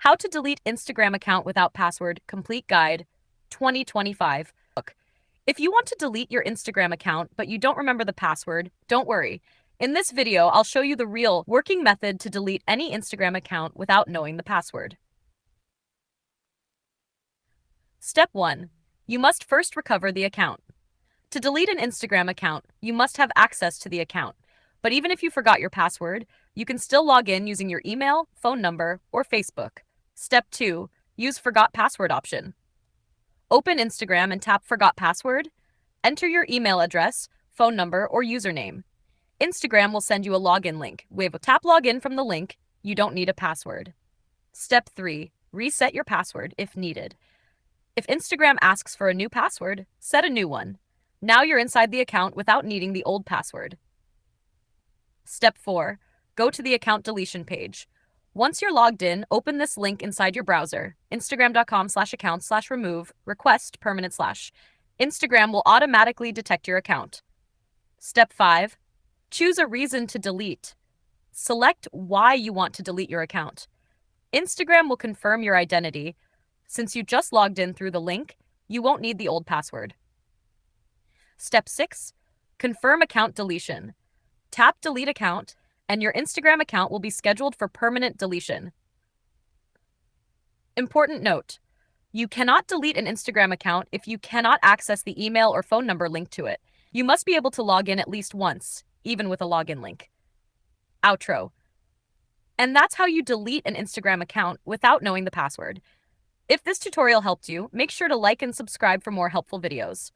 How to delete Instagram account without password, complete guide, 2025. Look, if you want to delete your Instagram account but you don't remember the password, don't worry. In this video, I'll show you the real working method to delete any Instagram account without knowing the password. Step 1. You must first recover the account. To delete an Instagram account, you must have access to the account. But even if you forgot your password, you can still log in using your email, phone number, or Facebook. Step 2. Use Forgot Password option. Open Instagram and tap Forgot Password. Enter your email address, phone number, or username. Instagram will send you a login link. Tap Login from the link. You don't need a password. Step 3. Reset your password if needed. If Instagram asks for a new password, set a new one. Now you're inside the account without needing the old password. Step 4. Go to the account deletion page. Once you're logged in, open this link inside your browser, instagram.com/account/remove request permanent/. Instagram will automatically detect your account. Step 5. Choose a reason to delete. Select why you want to delete your account. Instagram will confirm your identity. Since you just logged in through the link, you won't need the old password. Step 6. Confirm account deletion. Tap Delete Account, and your Instagram account will be scheduled for permanent deletion. Important note: you cannot delete an Instagram account if you cannot access the email or phone number linked to it. You must be able to log in at least once, even with a login link. Outro. And that's how you delete an Instagram account without knowing the password. If this tutorial helped you, make sure to like and subscribe for more helpful videos.